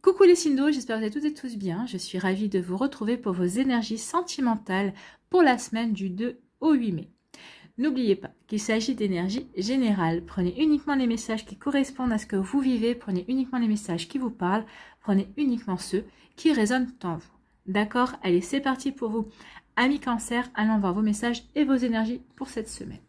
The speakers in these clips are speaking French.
Coucou les signes d'eau, j'espère que vous allez toutes et tous bien. Je suis ravie de vous retrouver pour vos énergies sentimentales pour la semaine du 2 au 8 mai. N'oubliez pas qu'il s'agit d'énergie générale. Prenez uniquement les messages qui correspondent à ce que vous vivez. Prenez uniquement les messages qui vous parlent. Prenez uniquement ceux qui résonnent en vous. D'accord? Allez, c'est parti pour vous. Amis Cancer, allons voir vos messages et vos énergies pour cette semaine.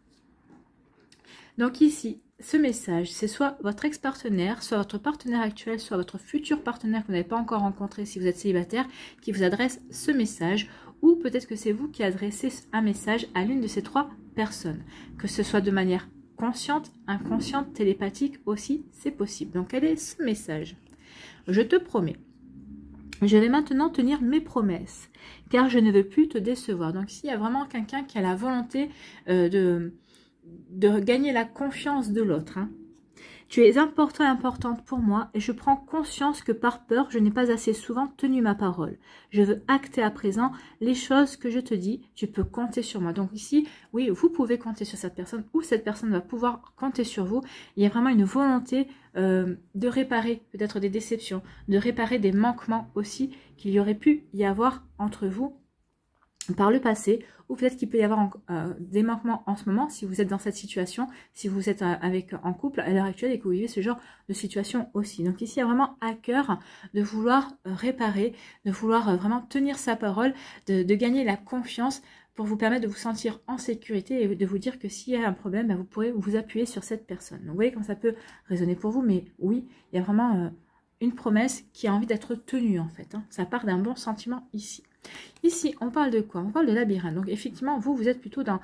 Donc ici, ce message, c'est soit votre ex-partenaire, soit votre partenaire actuel, soit votre futur partenaire que vous n'avez pas encore rencontré si vous êtes célibataire, qui vous adresse ce message, ou peut-être que c'est vous qui adressez un message à l'une de ces trois personnes. Que ce soit de manière consciente, inconsciente, télépathique aussi, c'est possible. Donc quel est ce message? Je te promets, je vais maintenant tenir mes promesses, car je ne veux plus te décevoir. Donc s'il y a vraiment quelqu'un qui a la volonté de gagner la confiance de l'autre. Hein. Tu es important et importante pour moi et je prends conscience que par peur, je n'ai pas assez souvent tenu ma parole. Je veux acter à présent les choses que je te dis. Tu peux compter sur moi. Donc ici, oui, vous pouvez compter sur cette personne ou cette personne va pouvoir compter sur vous. Il y a vraiment une volonté de réparer peut-être des déceptions, de réparer des manquements aussi qu'il y aurait pu y avoir entre vous par le passé, ou peut-être qu'il peut y avoir des manquements en ce moment si vous êtes dans cette situation, si vous êtes en couple à l'heure actuelle et que vous vivez ce genre de situation aussi. Donc ici, il y a vraiment à cœur de vouloir réparer, de vouloir vraiment tenir sa parole, de gagner la confiance pour vous permettre de vous sentir en sécurité et de vous dire que s'il y a un problème, vous pourrez vous appuyer sur cette personne. Donc vous voyez comme ça peut résonner pour vous, mais oui, il y a vraiment une promesse qui a envie d'être tenue en fait. Hein. Ça part d'un bon sentiment ici. Ici, on parle de quoi? On parle de labyrinthe. Donc, effectivement, vous êtes plutôt dans...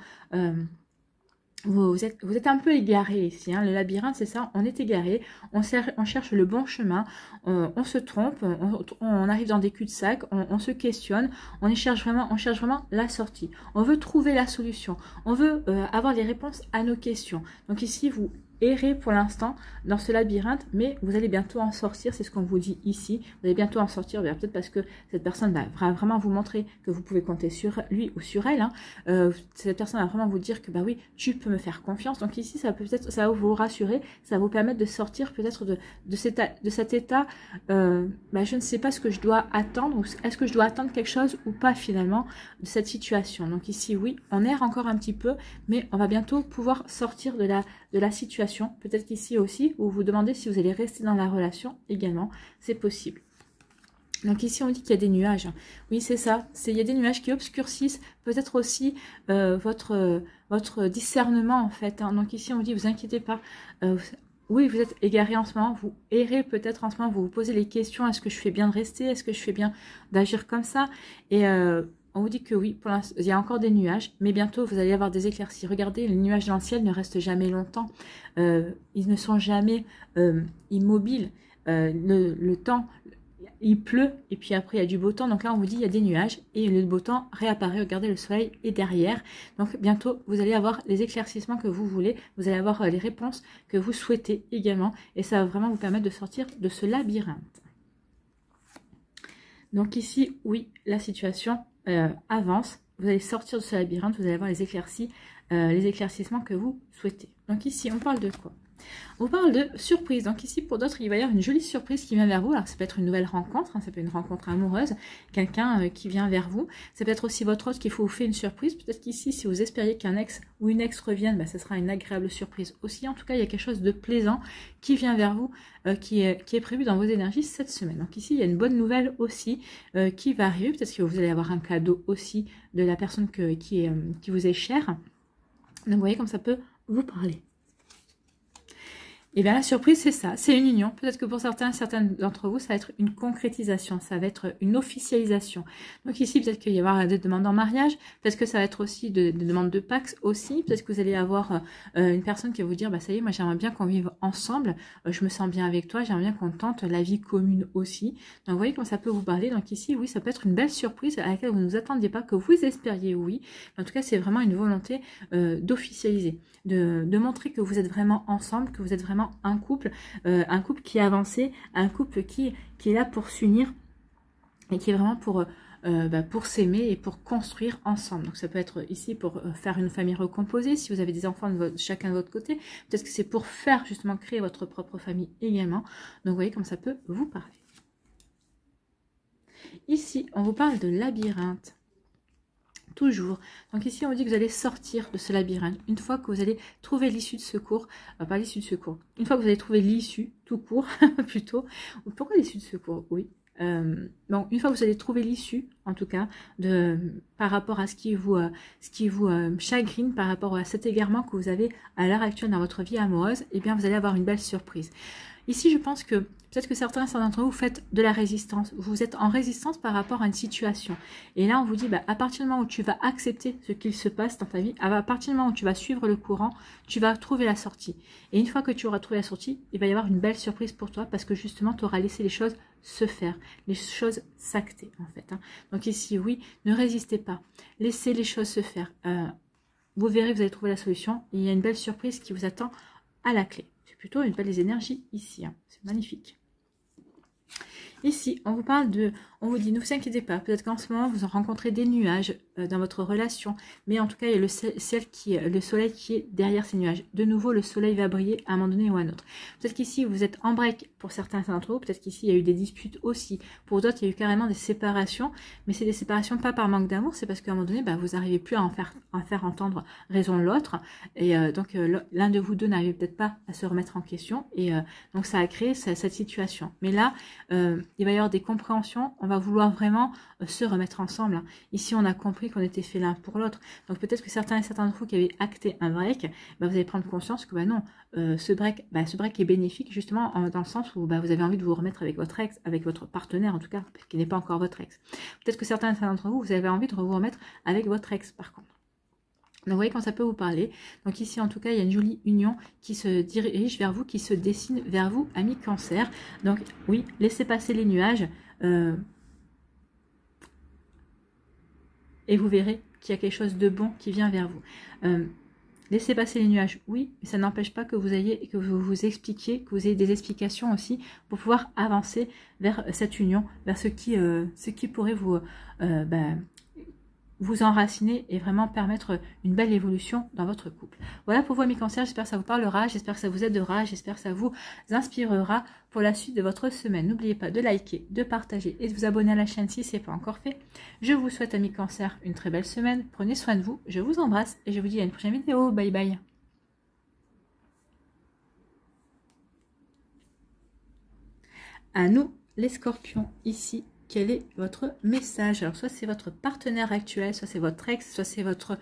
vous êtes un peu égaré ici. Hein. Le labyrinthe, c'est ça. On est égaré. On cherche le bon chemin. On se trompe. On arrive dans des cul-de-sac. On se questionne. On cherche vraiment la sortie. On veut trouver la solution. On veut avoir les réponses à nos questions. Donc, ici, vous errez pour l'instant dans ce labyrinthe, mais vous allez bientôt en sortir, c'est ce qu'on vous dit ici. Vous allez bientôt en sortir, peut-être parce que cette personne va vraiment vous montrer que vous pouvez compter sur lui ou sur elle. Hein. Cette personne va vraiment vous dire que bah oui, tu peux me faire confiance. Donc ici, ça va vous rassurer, ça va vous permettre de sortir peut-être de cet état. Je ne sais pas ce que je dois attendre, ou est-ce que je dois attendre quelque chose ou pas finalement de cette situation. Donc ici, oui, on erre encore un petit peu, mais on va bientôt pouvoir sortir de la situation. Peut-être qu'ici aussi, vous vous demandez si vous allez rester dans la relation également, c'est possible. Donc ici, on dit qu'il y a des nuages. Oui, c'est ça. Il y a des nuages qui obscurcissent peut-être aussi votre discernement, en fait. Hein. Donc ici, on dit, vous inquiétez pas. Oui, vous êtes égaré en ce moment. Vous errez peut-être en ce moment. Vous vous posez les questions. Est-ce que je fais bien de rester? Est-ce que je fais bien d'agir comme ça? Et on vous dit que oui, pour l'instant, il y a encore des nuages, mais bientôt, vous allez avoir des éclaircies. Regardez, les nuages dans le ciel ne restent jamais longtemps. Ils ne sont jamais immobiles. Le temps, il pleut, et puis après, il y a du beau temps. Donc là, on vous dit, il y a des nuages, et le beau temps réapparaît. Regardez, le soleil est derrière. Donc bientôt, vous allez avoir les éclaircissements que vous voulez. Vous allez avoir les réponses que vous souhaitez également. Et ça va vraiment vous permettre de sortir de ce labyrinthe. Donc ici, oui, la situation avance, vous allez sortir de ce labyrinthe, vous allez avoir les éclaircissements que vous souhaitez. Donc ici, on parle de quoi? On parle de surprise. Donc ici, pour d'autres, il va y avoir une jolie surprise qui vient vers vous. Alors, ça peut être une nouvelle rencontre, hein, ça peut être une rencontre amoureuse, quelqu'un qui vient vers vous. Ça peut être aussi votre autre qui vous fait une surprise. Peut-être qu'ici, si vous espériez qu'un ex ou une ex revienne, ce sera une agréable surprise aussi. En tout cas, il y a quelque chose de plaisant qui vient vers vous, qui est prévu dans vos énergies cette semaine. Donc ici, il y a une bonne nouvelle aussi qui va arriver. Peut-être que vous allez avoir un cadeau aussi de la personne qui vous est chère. Donc, vous voyez comme ça peut vous parler. Et bien la surprise, c'est ça, c'est une union. Peut-être que pour certaines d'entre vous, ça va être une concrétisation, ça va être une officialisation. Donc ici, peut-être qu'il va y avoir des demandes en mariage, peut-être que ça va être aussi des demandes de Pax aussi, peut-être que vous allez avoir une personne qui va vous dire, ça y est, moi j'aimerais bien qu'on vive ensemble, je me sens bien avec toi, j'aimerais bien qu'on tente la vie commune aussi. Donc vous voyez comment ça peut vous parler. Donc ici, oui, ça peut être une belle surprise à laquelle vous ne vous attendiez pas, que vous espériez, oui. En tout cas, c'est vraiment une volonté d'officialiser, de montrer que vous êtes vraiment ensemble, que vous êtes vraiment un couple qui est avancé, un couple qui est là pour s'unir et qui est vraiment pour s'aimer et pour construire ensemble. Donc ça peut être ici pour faire une famille recomposée, si vous avez des enfants chacun de votre côté, peut-être que c'est pour faire justement créer votre propre famille également. Donc vous voyez comme ça peut vous parler. Ici, on vous parle de labyrinthe. Toujours. Donc ici, on vous dit que vous allez sortir de ce labyrinthe. Une fois que vous allez trouver l'issue de secours, pas l'issue de secours, une fois que vous allez trouver l'issue, tout court, plutôt. Pourquoi l'issue de secours? Oui. Donc une fois que vous allez trouver l'issue, en tout cas, par rapport à ce qui vous chagrine, par rapport à cet égarement que vous avez à l'heure actuelle dans votre vie amoureuse, eh bien vous allez avoir une belle surprise. Ici, je pense que peut-être que certains d'entre vous faites de la résistance. Vous êtes en résistance par rapport à une situation. Et là, on vous dit, bah, à partir du moment où tu vas accepter ce qu'il se passe dans ta vie, à partir du moment où tu vas suivre le courant, tu vas trouver la sortie. Et une fois que tu auras trouvé la sortie, il va y avoir une belle surprise pour toi parce que justement, tu auras laissé les choses se faire, les choses s'acter en fait. Hein. Donc ici, oui, ne résistez pas. Laissez les choses se faire. Vous verrez, vous allez trouver la solution. Et il y a une belle surprise qui vous attend à la clé. C'est plutôt une belle énergie ici. Hein. C'est magnifique. Ici, on vous parle on vous dit, ne vous inquiétez pas, peut-être qu'en ce moment, vous en rencontrez des nuages dans votre relation, mais en tout cas, il y a le soleil qui est derrière ces nuages. De nouveau, le soleil va briller à un moment donné ou à un autre. Peut-être qu'ici, vous êtes en break pour certains d'entre vous, peut-être qu'ici, il y a eu des disputes aussi. Pour d'autres, il y a eu carrément des séparations, mais c'est des séparations pas par manque d'amour, c'est parce qu'à un moment donné, bah, vous n'arrivez plus à en faire entendre raison l'autre, et donc l'un de vous deux n'arrive peut-être pas à se remettre en question, et donc ça a créé cette situation. Mais là, il va y avoir des compréhensions, on va vouloir vraiment se remettre ensemble. Ici, on a compris qu'on était fait l'un pour l'autre. Donc peut-être que certains d'entre vous qui avaient acté un break, bah, vous allez prendre conscience que bah non, ce break est bénéfique justement dans le sens où bah, vous avez envie de vous remettre avec votre ex, avec votre partenaire en tout cas, qui n'est pas encore votre ex. Peut-être que certains d'entre vous, vous avez envie de vous remettre avec votre ex par contre. Donc vous voyez quand ça peut vous parler. Donc ici en tout cas il y a une jolie union qui se dirige vers vous, qui se dessine vers vous, amis Cancer. Donc oui, laissez passer les nuages et vous verrez qu'il y a quelque chose de bon qui vient vers vous. Laissez passer les nuages, oui, mais ça n'empêche pas que vous vous expliquiez, que vous ayez des explications aussi pour pouvoir avancer vers cette union, vers ce qui pourrait vous enraciner et vraiment permettre une belle évolution dans votre couple. Voilà pour vous amis Cancer, j'espère que ça vous parlera, j'espère que ça vous aidera, j'espère que ça vous inspirera pour la suite de votre semaine. N'oubliez pas de liker, de partager et de vous abonner à la chaîne si ce n'est pas encore fait. Je vous souhaite amis Cancer une très belle semaine, prenez soin de vous, je vous embrasse et je vous dis à une prochaine vidéo, bye bye. À nous les Scorpions ici. Quel est votre message? Alors soit c'est votre partenaire actuel, soit c'est votre ex, soit c'est votre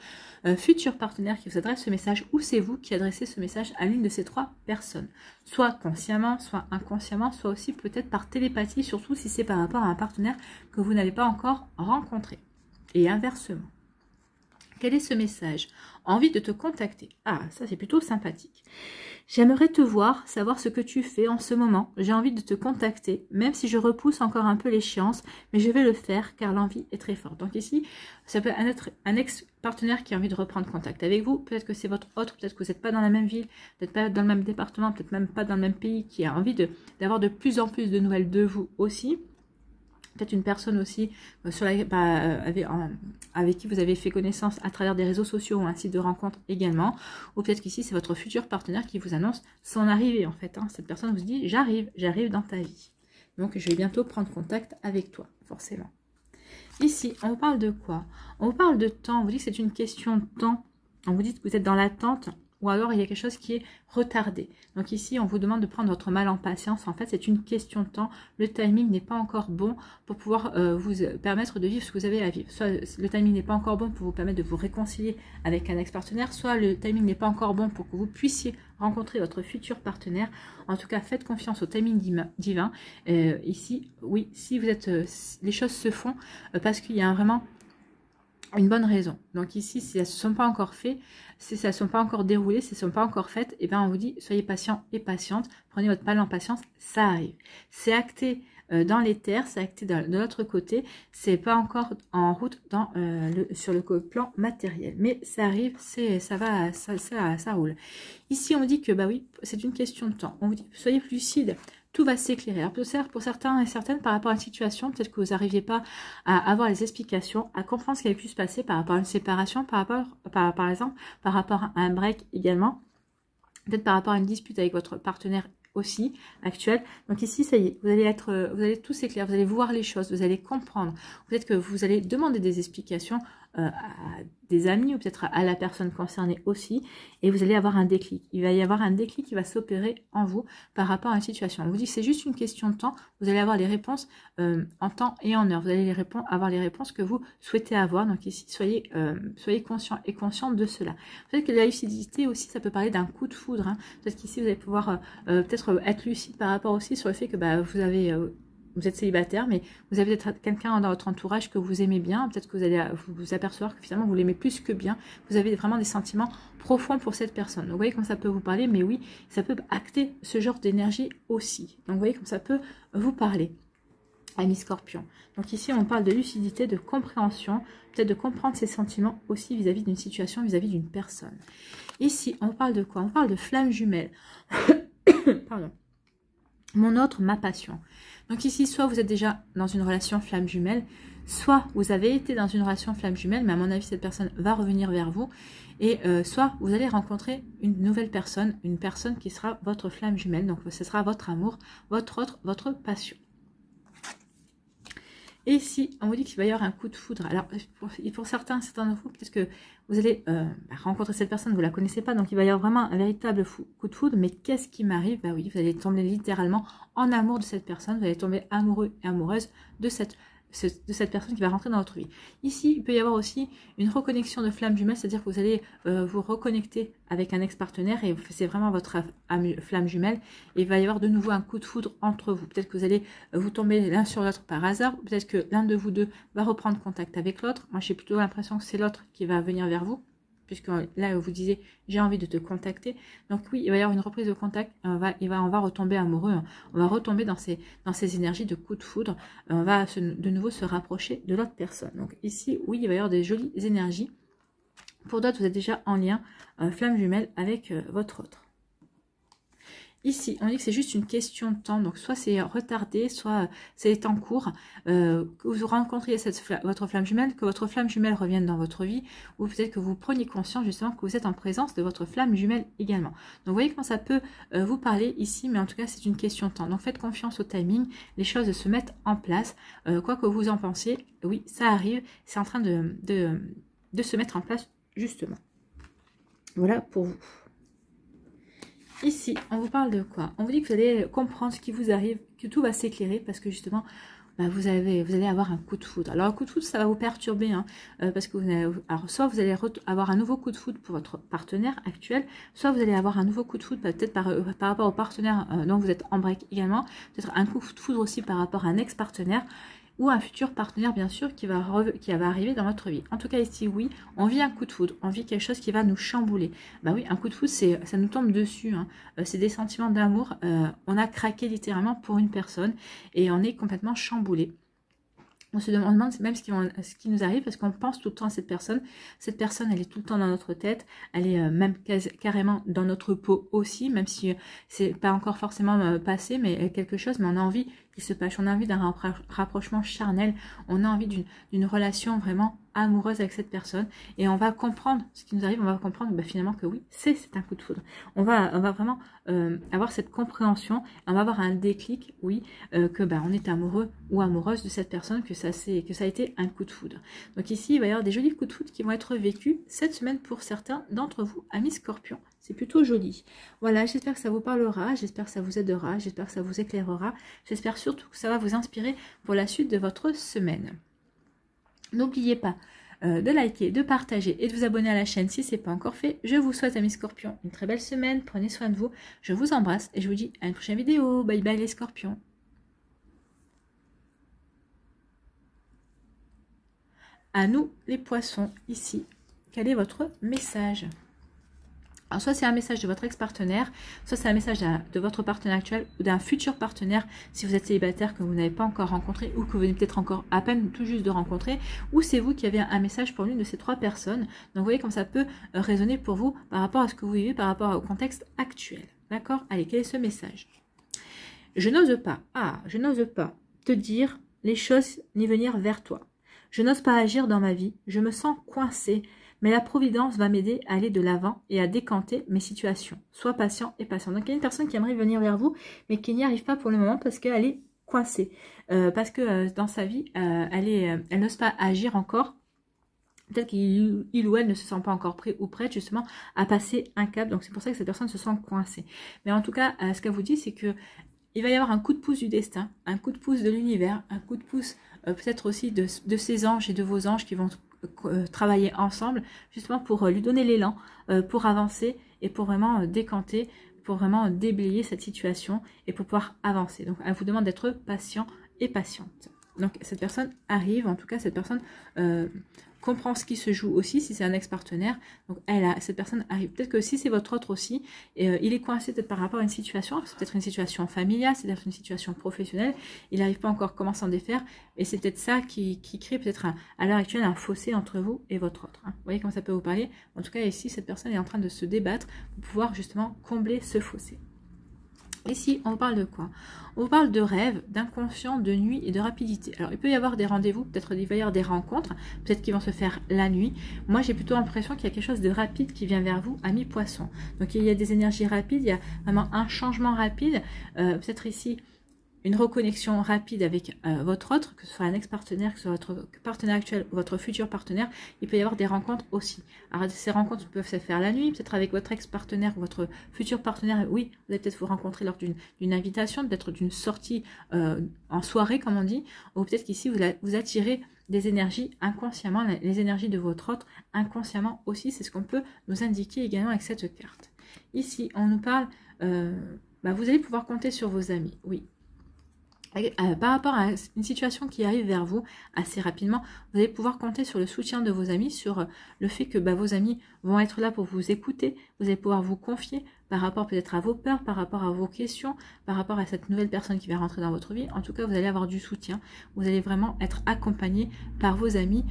futur partenaire qui vous adresse ce message, ou c'est vous qui adressez ce message à l'une de ces trois personnes. Soit consciemment, soit inconsciemment, soit aussi peut-être par télépathie, surtout si c'est par rapport à un partenaire que vous n'avez pas encore rencontré. Et inversement. Quel est ce message? Envie de te contacter. Ah, ça c'est plutôt sympathique. J'aimerais te voir, savoir ce que tu fais en ce moment. J'ai envie de te contacter, même si je repousse encore un peu l'échéance, mais je vais le faire car l'envie est très forte. Donc ici, ça peut être un ex-partenaire qui a envie de reprendre contact avec vous. Peut-être que c'est votre autre, peut-être que vous n'êtes pas dans la même ville, peut-être pas dans le même département, peut-être même pas dans le même pays, qui a envie d'avoir de plus en plus de nouvelles de vous aussi. Peut-être une personne aussi avec qui vous avez fait connaissance à travers des réseaux sociaux ou un site de rencontre également. Ou peut-être qu'ici, c'est votre futur partenaire qui vous annonce son arrivée en fait. Hein. Cette personne vous dit, j'arrive dans ta vie. Donc, je vais bientôt prendre contact avec toi, forcément. Ici, on vous parle de quoi? On vous parle de temps. On vous dit que c'est une question de temps. On vous dit que vous êtes dans l'attente. Ou alors il y a quelque chose qui est retardé. Donc ici, on vous demande de prendre votre mal en patience. En fait, c'est une question de temps. Le timing n'est pas encore bon pour pouvoir vous permettre de vivre ce que vous avez à vivre. Soit le timing n'est pas encore bon pour vous permettre de vous réconcilier avec un ex-partenaire, soit le timing n'est pas encore bon pour que vous puissiez rencontrer votre futur partenaire. En tout cas, faites confiance au timing divin. Ici, oui, si vous êtes, les choses se font parce qu'il y a vraiment une bonne raison. Donc ici, si elles ne se sont pas encore faites, si ça ne sont pas encore déroulées, si elles ne sont pas encore faites, et bien on vous dit, soyez patient et patiente, prenez votre mal en patience, ça arrive. C'est acté dans les terres, c'est acté de l'autre côté, c'est pas encore en route sur le plan matériel, mais ça arrive, ça roule. Ici, on vous dit que bah oui, c'est une question de temps. On vous dit, soyez lucide. Tout va s'éclairer. Alors pour certains et certaines, par rapport à une situation, peut-être que vous n'arriviez pas à avoir les explications, à comprendre ce qui avait pu se passer par rapport à une séparation, par exemple, par rapport à un break également, peut-être par rapport à une dispute avec votre partenaire aussi actuelle. Donc ici, ça y est, vous allez tous éclairer, vous allez voir les choses, vous allez comprendre. Peut-être que vous allez demander des explications à des amis ou peut-être à la personne concernée aussi, et vous allez avoir un déclic. Il va y avoir un déclic qui va s'opérer en vous par rapport à une situation. On vous dit que c'est juste une question de temps, vous allez avoir les réponses en temps et en heure. Vous allez avoir les réponses que vous souhaitez avoir. Donc ici, soyez conscient et consciente de cela. Peut-être que la lucidité aussi, ça peut parler d'un coup de foudre. Hein. Peut-être qu'ici, vous allez pouvoir peut-être être lucide par rapport aussi sur le fait que vous êtes célibataire, mais vous avez peut-être quelqu'un dans votre entourage que vous aimez bien. Peut-être que vous allez vous apercevoir que finalement vous l'aimez plus que bien. Vous avez vraiment des sentiments profonds pour cette personne. Donc vous voyez comme ça peut vous parler, mais oui, ça peut acter ce genre d'énergie aussi. Donc vous voyez comme ça peut vous parler. Amis Scorpion. Donc ici on parle de lucidité, de compréhension, peut-être de comprendre ses sentiments aussi vis-à-vis d'une situation, vis-à-vis d'une personne. Ici on parle de quoi? On parle de flamme jumelle. Pardon. Mon autre, ma passion. Donc ici, soit vous êtes déjà dans une relation flamme jumelle, soit vous avez été dans une relation flamme jumelle, mais à mon avis, cette personne va revenir vers vous. Et soit vous allez rencontrer une nouvelle personne, une personne qui sera votre flamme jumelle. Donc ce sera votre amour, votre passion. Et ici, on vous dit qu'il va y avoir un coup de foudre. Alors, pour certains d'entre vous, peut-être que vous allez rencontrer cette personne, vous ne la connaissez pas, donc il va y avoir vraiment un véritable coup de foudre. Mais qu'est-ce qui m'arrive? Bah oui, vous allez tomber littéralement en amour de cette personne, vous allez tomber amoureux et amoureuse de cette personne qui va rentrer dans votre vie. Ici, il peut y avoir aussi une reconnexion de flamme jumelle, c'est-à-dire que vous allez vous reconnecter avec un ex-partenaire et c'est vraiment votre flamme jumelle et il va y avoir de nouveau un coup de foudre entre vous. Peut-être que vous allez vous tomber l'un sur l'autre par hasard, peut-être que l'un de vous deux va reprendre contact avec l'autre. Moi, j'ai plutôt l'impression que c'est l'autre qui va venir vers vous, puisque là, vous disiez, j'ai envie de te contacter. Donc oui, il va y avoir une reprise de contact, on va retomber amoureux, on va retomber dans ces énergies de coup de foudre, on va de nouveau se rapprocher de l'autre personne. Donc ici, oui, il va y avoir des jolies énergies. Pour d'autres, vous êtes déjà en lien, flamme jumelle, avec votre autre. Ici, on dit que c'est juste une question de temps, donc soit c'est retardé, soit c'est en cours, que vous rencontriez votre flamme jumelle, que votre flamme jumelle revienne dans votre vie, ou peut-être que vous preniez conscience justement que vous êtes en présence de votre flamme jumelle également. Donc vous voyez comment ça peut vous parler ici, mais en tout cas c'est une question de temps. Donc faites confiance au timing, les choses se mettent en place, quoi que vous en pensiez, oui, ça arrive, c'est en train de se mettre en place justement. Voilà pour vous. Ici, on vous parle de quoi? On vous dit que vous allez comprendre ce qui vous arrive, que tout va s'éclairer parce que justement, vous allez avoir un coup de foudre. Alors, un coup de foudre, ça va vous perturber, hein, parce que soit vous allez avoir un nouveau coup de foudre pour votre partenaire actuel, soit vous allez avoir un nouveau coup de foudre peut-être par rapport au partenaire dont vous êtes en break également, peut-être un coup de foudre aussi par rapport à un ex-partenaire, ou un futur partenaire bien sûr qui va arriver dans votre vie. En tout cas ici oui, on vit un coup de foudre, on vit quelque chose qui va nous chambouler. Bah oui, un coup de foudre, ça nous tombe dessus, hein. C'est des sentiments d'amour, on a craqué littéralement pour une personne et on est complètement chamboulé. On se demande même ce qui nous arrive parce qu'on pense tout le temps à cette personne. Cette personne, elle est tout le temps dans notre tête. Elle est même carrément dans notre peau aussi, même si c'est pas encore forcément passé, mais quelque chose. Mais on a envie qu'il se passe. On a envie d'un rapprochement charnel. On a envie d'une relation vraiment amoureuse avec cette personne. Et on va comprendre ce qui nous arrive. On va comprendre finalement que oui, c'est un coup de foudre. On va vraiment avoir cette compréhension. On va avoir un déclic, oui, que on est amoureux ou amoureuse de cette personne, que ça a été un coup de foudre. Donc ici, il va y avoir des jolis coups de foudre qui vont être vécus cette semaine pour certains d'entre vous, amis Scorpions. C'est plutôt joli. Voilà, j'espère que ça vous parlera, j'espère que ça vous aidera, j'espère que ça vous éclairera, j'espère surtout que ça va vous inspirer pour la suite de votre semaine. N'oubliez pas de liker, de partager et de vous abonner à la chaîne si ce n'est pas encore fait. Je vous souhaite, amis Scorpions, une très belle semaine, prenez soin de vous, je vous embrasse et je vous dis à une prochaine vidéo. Bye bye les Scorpions. À nous les poissons, ici, quel est votre message? Alors soit c'est un message de votre ex-partenaire, soit c'est un message de votre partenaire actuel ou d'un futur partenaire si vous êtes célibataire que vous n'avez pas encore rencontré ou que vous venez peut-être encore à peine tout juste de rencontrer, ou c'est vous qui avez un message pour l'une de ces trois personnes. Donc vous voyez comme ça peut résonner pour vous par rapport à ce que vous vivez, par rapport au contexte actuel. D'accord? Allez, quel est ce message? Je n'ose pas, je n'ose pas te dire les choses ni venir vers toi. Je n'ose pas agir dans ma vie, je me sens coincée. mais la providence va m'aider à aller de l'avant et à décanter mes situations. Sois patient et patient. Donc il y a une personne qui aimerait venir vers vous, mais qui n'y arrive pas pour le moment parce qu'elle est coincée. Parce que dans sa vie, elle n'ose pas agir encore. Peut-être qu'il ou elle ne se sent pas encore prêt ou prête justement à passer un cap. Donc c'est pour ça que cette personne se sent coincée. Mais en tout cas, ce qu'elle vous dit, c'est que il va y avoir un coup de pouce du destin, un coup de pouce de l'univers, un coup de pouce peut-être aussi de ces anges et de vos anges qui vont travailler ensemble justement pour lui donner l'élan, pour avancer et pour vraiment décanter, pour vraiment déblayer cette situation et pour pouvoir avancer. Donc elle vous demande d'être patient et patiente. Donc cette personne arrive, en tout cas cette personne comprend ce qui se joue aussi, si c'est un ex-partenaire. Donc cette personne arrive. Peut-être que si c'est votre autre aussi, il est coincé peut-être par rapport à une situation, c'est peut-être une situation familiale, c'est peut-être une situation professionnelle, il n'arrive pas encore comment s'en défaire, et c'est peut-être ça qui crée peut-être à l'heure actuelle un fossé entre vous et votre autre. Hein. Vous voyez comment ça peut vous parler? En tout cas ici, cette personne est en train de se débattre pour pouvoir justement combler ce fossé. Ici, on parle de quoi? On parle de rêve, d'inconscient, de nuit et de rapidité. Alors, il peut y avoir des rendez-vous, peut-être il va y avoir des rencontres, peut-être qu'ils vont se faire la nuit. Moi, j'ai plutôt l'impression qu'il y a quelque chose de rapide qui vient vers vous, ami poisson. Donc, il y a des énergies rapides, il y a vraiment un changement rapide. Peut-être ici, une reconnexion rapide avec votre autre, que ce soit un ex-partenaire, que ce soit votre partenaire actuel ou votre futur partenaire. Il peut y avoir des rencontres aussi. Alors ces rencontres peuvent se faire la nuit, peut-être avec votre ex-partenaire ou votre futur partenaire. Oui, vous allez peut-être vous rencontrer lors d'une invitation, peut-être d'une sortie en soirée comme on dit, ou peut-être qu'ici vous attirez des énergies inconsciemment, les énergies de votre autre inconsciemment aussi. C'est ce qu'on peut nous indiquer également avec cette carte. Ici, on nous parle, vous allez pouvoir compter sur vos amis, oui. Par rapport à une situation qui arrive vers vous assez rapidement, vous allez pouvoir compter sur le soutien de vos amis, sur le fait que vos amis vont être là pour vous écouter, vous allez pouvoir vous confier par rapport peut-être à vos peurs, par rapport à vos questions, par rapport à cette nouvelle personne qui va rentrer dans votre vie. En tout cas, vous allez avoir du soutien, vous allez vraiment être accompagné par vos amis,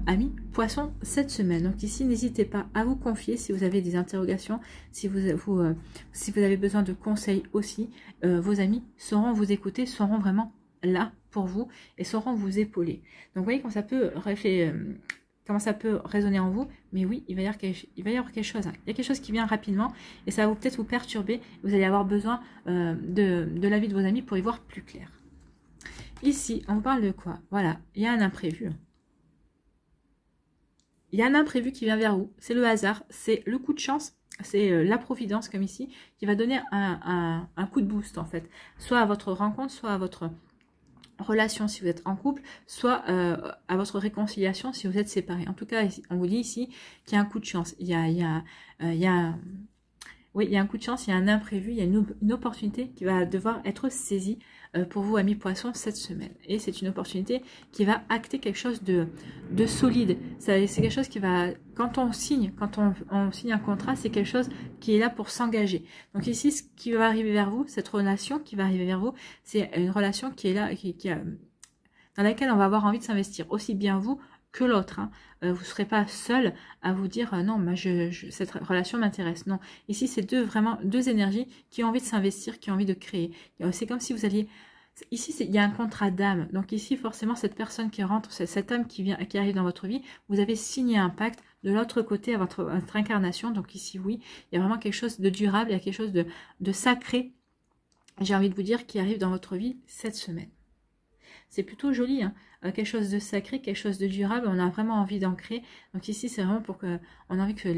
amis poissons cette semaine. Donc ici, n'hésitez pas à vous confier si vous avez des interrogations, si vous avez besoin de conseils aussi, vos amis sauront vous écouter, seront vraiment là pour vous et sauront vous épauler. Donc vous voyez comment ça peut résonner en vous, mais oui, il va y avoir quelque chose. Hein. Il y a quelque chose qui vient rapidement et ça va peut-être vous perturber. Vous allez avoir besoin de l'avis de vos amis pour y voir plus clair. Ici, on parle de quoi? Voilà, il y a un imprévu. Il y a un imprévu qui vient vers vous. C'est le hasard, c'est le coup de chance. C'est la providence, comme ici, qui va donner un coup de boost, en fait. Soit à votre rencontre, soit à votre relation si vous êtes en couple, soit à votre réconciliation si vous êtes séparés. En tout cas, on vous dit ici qu'il y a un coup de chance. Il y a un coup de chance, il y a un imprévu, il y a une opportunité qui va devoir être saisie pour vous, amis poissons, cette semaine. Et c'est une opportunité qui va acter quelque chose de solide. C'est quelque chose qui va, quand on signe un contrat, c'est quelque chose qui est là pour s'engager. Donc ici, ce qui va arriver vers vous, cette relation qui va arriver vers vous, c'est une relation qui est là, dans laquelle on va avoir envie de s'investir. Aussi bien vous que l'autre. Hein. Vous ne serez pas seul à vous dire non, cette relation m'intéresse. Non, ici c'est vraiment deux énergies qui ont envie de s'investir, qui ont envie de créer. C'est comme si vous alliez... Ici, il y a un contrat d'âme. Donc ici, forcément, cette personne qui rentre, cette âme qui arrive dans votre vie, vous avez signé un pacte de l'autre côté à votre incarnation. Donc ici, oui, il y a vraiment quelque chose de durable, il y a quelque chose de sacré, j'ai envie de vous dire, qui arrive dans votre vie cette semaine. C'est plutôt joli, hein. Quelque chose de sacré, quelque chose de durable, on a vraiment envie d'en créer. Donc ici, c'est vraiment on a envie que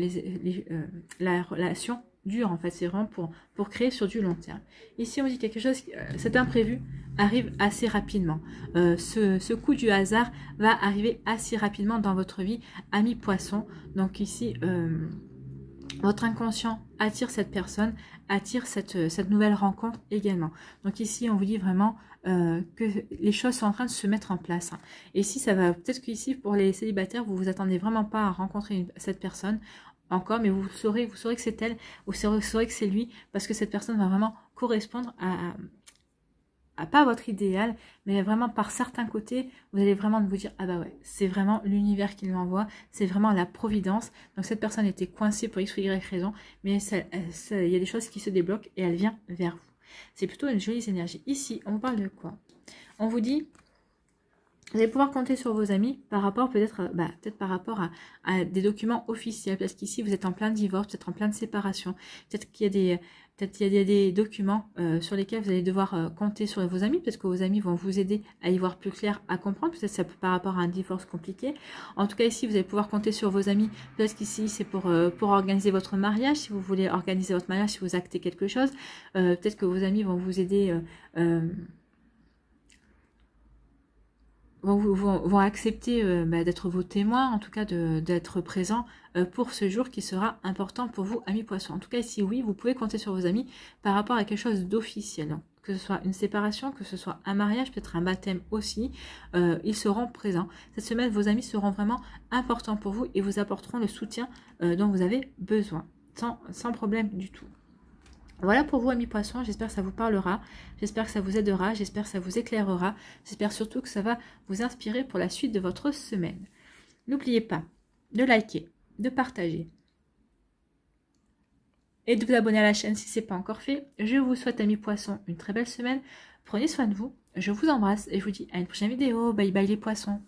la relation dure, en fait. C'est vraiment pour créer sur du long terme. Ici, on dit quelque chose, cet imprévu arrive assez rapidement. Ce coup du hasard va arriver assez rapidement dans votre vie, ami poisson. Donc ici... votre inconscient attire cette personne, attire cette nouvelle rencontre également. Donc ici, on vous dit vraiment que les choses sont en train de se mettre en place. Et ici, ça va peut-être qu'ici, pour les célibataires, vous vous attendez vraiment pas à rencontrer cette personne encore, mais vous saurez que c'est elle, vous saurez que c'est lui, parce que cette personne va vraiment correspondre à pas votre idéal, mais vraiment par certains côtés, vous allez vraiment vous dire, ah bah ouais, c'est vraiment l'univers qui m'envoie, c'est vraiment la providence. Donc cette personne était coincée pour X ou Y raison, mais il y a des choses qui se débloquent et elle vient vers vous. C'est plutôt une jolie énergie. Ici, on vous parle de quoi? On vous dit Vous allez pouvoir compter sur vos amis par rapport peut-être par rapport à des documents officiels. Parce qu'ici, vous êtes en plein divorce, peut-être en plein de séparation. Peut-être qu'il y a des documents sur lesquels vous allez devoir compter sur vos amis. Parce que vos amis vont vous aider à y voir plus clair, à comprendre. Peut-être ça peut par rapport à un divorce compliqué. En tout cas, ici, vous allez pouvoir compter sur vos amis. Peut-être qu'ici, c'est pour organiser votre mariage. Si vous voulez organiser votre mariage, si vous actez quelque chose. Peut-être que vos amis vont vous aider... vont accepter d'être vos témoins, en tout cas d'être présents pour ce jour qui sera important pour vous, amis poissons. En tout cas, ici, oui, vous pouvez compter sur vos amis par rapport à quelque chose d'officiel. Hein. Que ce soit une séparation, que ce soit un mariage, peut-être un baptême aussi, ils seront présents. Cette semaine, vos amis seront vraiment importants pour vous et vous apporteront le soutien dont vous avez besoin, sans problème du tout. Voilà pour vous, amis poissons, j'espère que ça vous parlera, j'espère que ça vous aidera, j'espère que ça vous éclairera, j'espère surtout que ça va vous inspirer pour la suite de votre semaine. N'oubliez pas de liker, de partager et de vous abonner à la chaîne si ce n'est pas encore fait. Je vous souhaite, amis poissons, une très belle semaine, prenez soin de vous, je vous embrasse et je vous dis à une prochaine vidéo, bye bye les poissons.